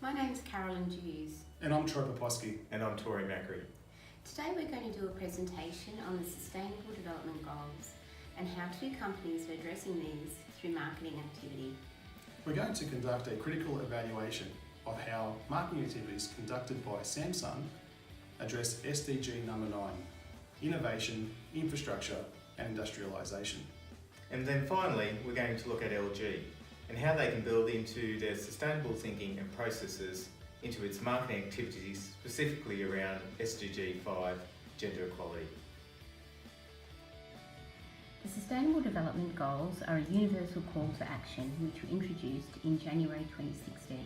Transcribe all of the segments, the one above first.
My name's Carolyn. And I'm Tory. And I'm Tory. Today we're going to do a presentation on the Sustainable Development Goals and how two companies are addressing these through marketing activity. We're going to conduct a critical evaluation of how marketing activities conducted by Samsung address SDG number 9, innovation, infrastructure and industrialisation. And then finally, we're going to look at LG and how they can build into their sustainable thinking and processes into its marketing activities, specifically around SDG 5, gender equality. The Sustainable Development Goals are a universal call to action which were introduced in January 2016.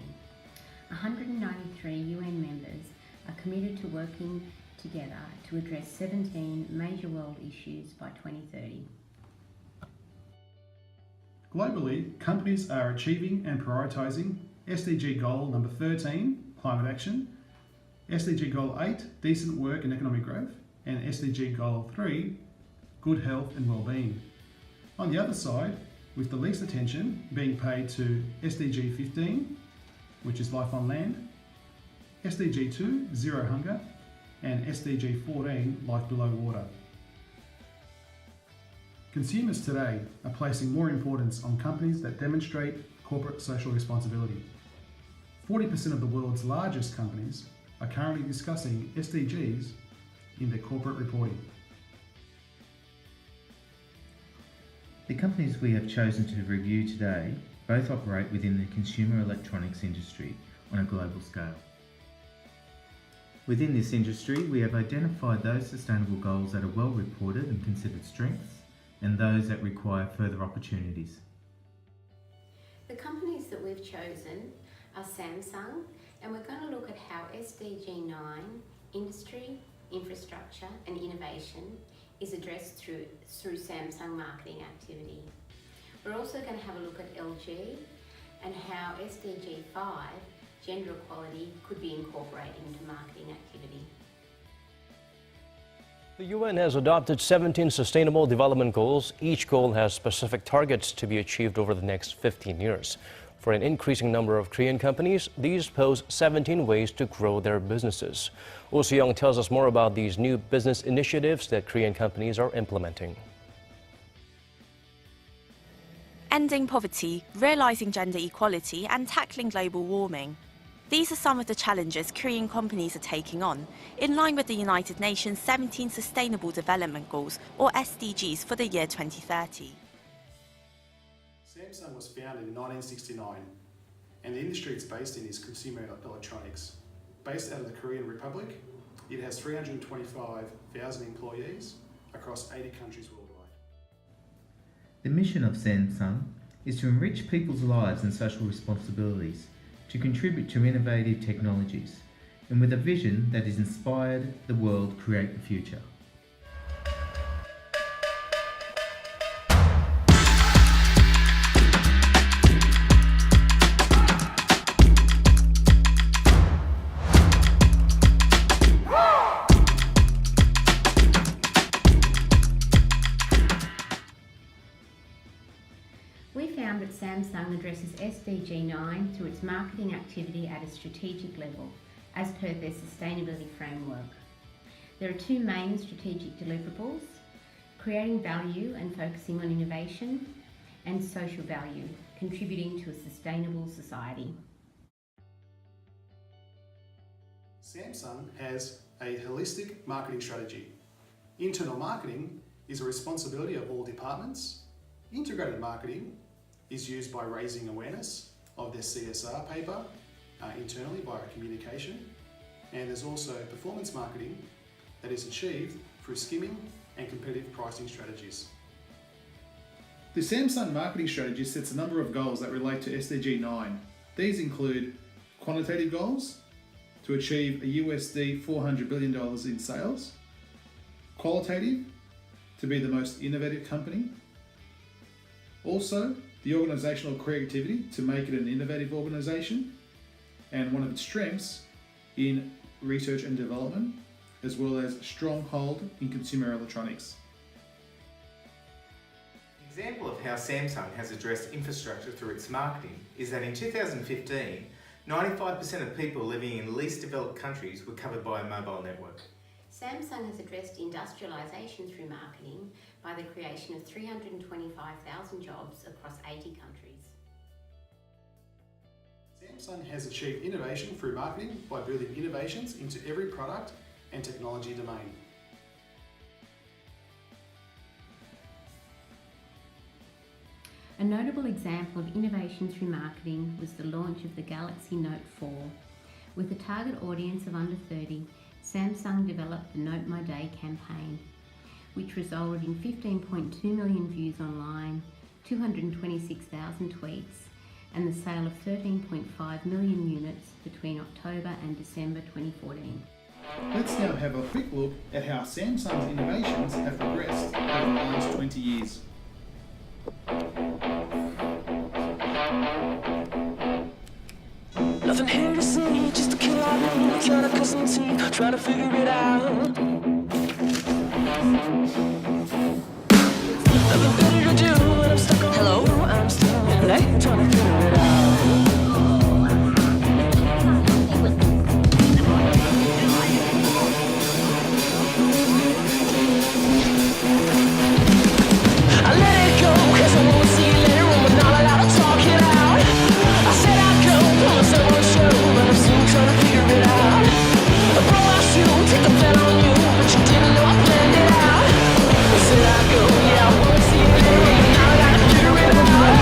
193 UN members are committed to working together to address 17 major world issues by 2030. Globally, companies are achieving and prioritising SDG Goal number 13, Climate Action, SDG Goal 8, Decent Work and Economic Growth, and SDG Goal 3, Good Health and Wellbeing. On the other side, with the least attention being paid to SDG 15, which is Life on Land, SDG 2, Zero Hunger, and SDG 14, Life Below Water. Consumers today are placing more importance on companies that demonstrate corporate social responsibility. 40% of the world's largest companies are currently discussing SDGs in their corporate reporting. The companies we have chosen to review today both operate within the consumer electronics industry on a global scale. Within this industry, we have identified those sustainable goals that are well reported and considered strengths, and those that require further opportunities. The companies that we've chosen are Samsung, and we're going to look at how SDG 9, industry, infrastructure and innovation, is addressed through Samsung marketing activity. We're also going to have a look at LG and how SDG 5, gender equality, could be incorporated into marketing activity. The UN has adopted 17 Sustainable Development Goals. Each goal has specific targets to be achieved over the next 15 years. For an increasing number of Korean companies, these pose 17 ways to grow their businesses. Oh Soo-young tells us more about these new business initiatives that Korean companies are implementing. Ending poverty, realising gender equality and tackling global warming. These are some of the challenges Korean companies are taking on, in line with the United Nations 17 Sustainable Development Goals, or SDGs, for the year 2030. Samsung was founded in 1969, and the industry it's based in is consumer electronics. Based out of the Korean Republic, it has 325,000 employees across 80 countries worldwide. The mission of Samsung is to enrich people's lives and social responsibilities, to contribute to innovative technologies, and with a vision that has inspired the world create the future. We found that Samsung addresses SDG 9 through its marketing activity at a strategic level, as per their sustainability framework. There are two main strategic deliverables: creating value and focusing on innovation, and social value, contributing to a sustainable society. Samsung has a holistic marketing strategy. Internal marketing is a responsibility of all departments. Integrated marketing is used by raising awareness of their CSR paper internally via communication, and there's also performance marketing that is achieved through skimming and competitive pricing strategies. The Samsung marketing strategy sets a number of goals that relate to SDG 9. These include quantitative goals to achieve a USD $400 billion in sales, qualitative to be the most innovative company, also the organisational creativity to make it an innovative organisation, and one of its strengths in research and development, as well as a strong hold in consumer electronics. An example of how Samsung has addressed infrastructure through its marketing is that in 2015, 95% of people living in least developed countries were covered by a mobile network. Samsung has addressed industrialisation through marketing by the creation of 325,000 jobs across 80 countries. Samsung has achieved innovation through marketing by building innovations into every product and technology domain. A notable example of innovation through marketing was the launch of the Galaxy Note 4. With a target audience of under 30, Samsung developed the Note My Day campaign, which resulted in 15.2 million views online, 226,000 tweets, and the sale of 13.5 million units between October and December 2014. Let's now have a quick look at how Samsung's innovations have progressed over the last 20 years. Nothing here to see, just a kid like me, trying to cut some teeth, trying to figure it out. Nothing better to do when I'm stuck on. Hello? I'm still trying to figure it out. I let it go, cause I won't see you later on, but not allowed to talk it out. I said I'd go, promise I won't show, but I'm still trying to figure it out. I blow my shoe, take a bet on you, but you didn't know I planned it out. I said I'd go, yeah, I won't see you later on, but now I gotta figure it out.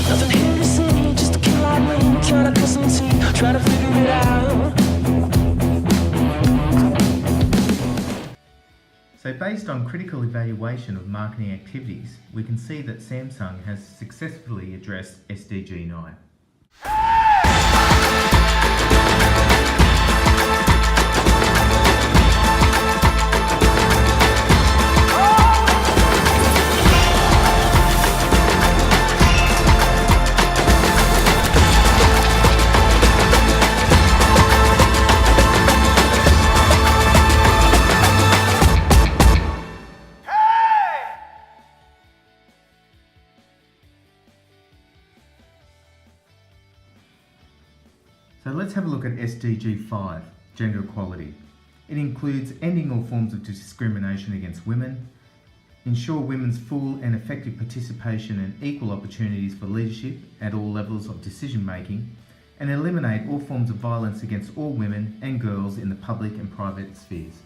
Nothing here to see, just a kid like me, trying to cut some teeth, trying to figure it out. So based on critical evaluation of marketing activities, we can see that Samsung has successfully addressed SDG 9. So let's have a look at SDG 5, gender equality. It includes ending all forms of discrimination against women, ensure women's full and effective participation and equal opportunities for leadership at all levels of decision making, and eliminate all forms of violence against all women and girls in the public and private spheres.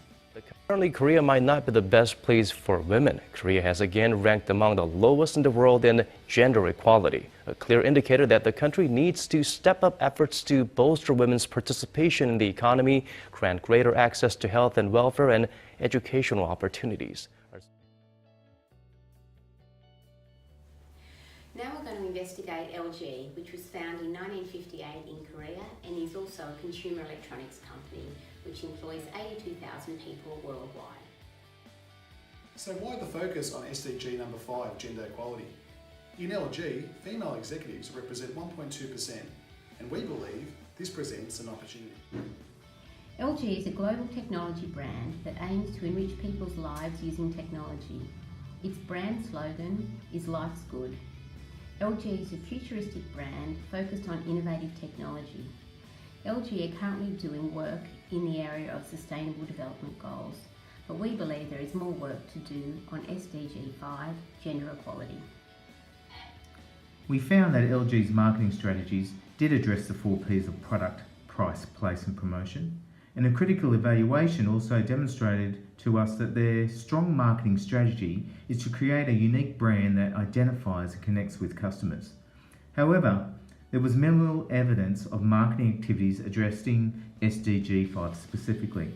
Currently, Korea might not be the best place for women. Korea has again ranked among the lowest in the world in gender equality, a clear indicator that the country needs to step up efforts to bolster women's participation in the economy, grant greater access to health and welfare, and educational opportunities. Now we're going to investigate LG, which was founded in 1958 in Korea and is also a consumer electronics company which employs 82,000 people worldwide. So why the focus on SDG number 5, gender equality? In LG, female executives represent 1.2%, and we believe this presents an opportunity. LG is a global technology brand that aims to enrich people's lives using technology. Its brand slogan is "Life's Good." LG is a futuristic brand focused on innovative technology. LG are currently doing work in the area of sustainable development goals, but we believe there is more work to do on SDG 5, gender equality. We found that LG's marketing strategies did address the 4 Ps of product, price, place and promotion, and a critical evaluation also demonstrated to us that their strong marketing strategy is to create a unique brand that identifies and connects with customers. However, there was minimal evidence of marketing activities addressing SDG 5 specifically.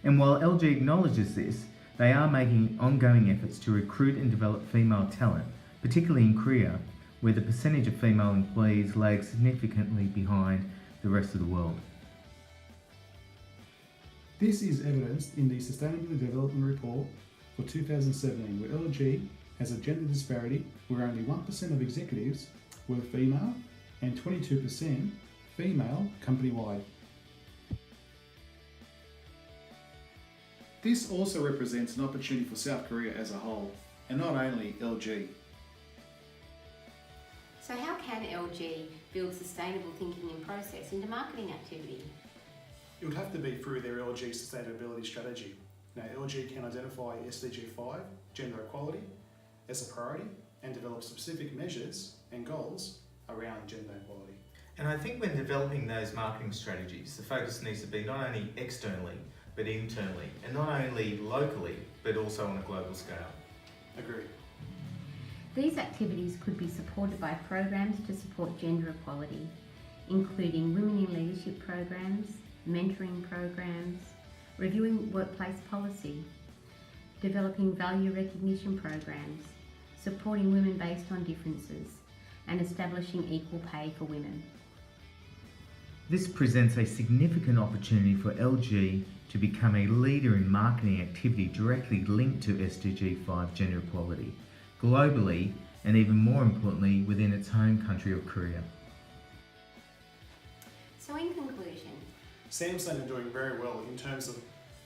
And while LG acknowledges this, they are making ongoing efforts to recruit and develop female talent, particularly in Korea, where the percentage of female employees lags significantly behind the rest of the world. This is evidenced in the Sustainable Development Report for 2017, where LG has a gender disparity where only 1% of executives were female and 22% female company-wide. This also represents an opportunity for South Korea as a whole, and not only LG. So how can LG build sustainable thinking and process into marketing activity? It would have to be through their LG sustainability strategy. Now, LG can identify SDG 5, gender equality, as a priority and develop specific measures and goals around gender equality. And I think when developing those marketing strategies, the focus needs to be not only externally, but internally, and not only locally, but also on a global scale. Agreed. These activities could be supported by programs to support gender equality, including women in leadership programs, mentoring programs, reviewing workplace policy, developing value recognition programs, supporting women based on differences, and establishing equal pay for women. This presents a significant opportunity for LG to become a leader in marketing activity directly linked to SDG 5 gender equality, globally and even more importantly within its home country of Korea. So in conclusion, Samsung are doing very well in terms of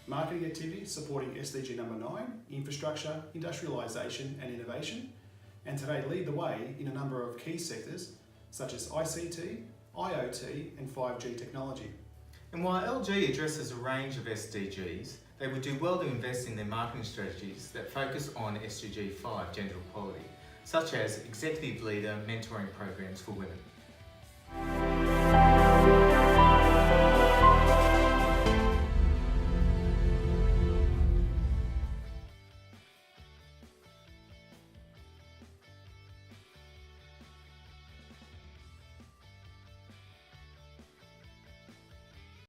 marketing activities supporting SDG number 9, infrastructure, industrialisation and innovation, and today lead the way in a number of key sectors such as ICT, IoT and 5G technology. And while LG addresses a range of SDGs, they would do well to invest in their marketing strategies that focus on SDG 5 gender equality, such as executive leader mentoring programs for women.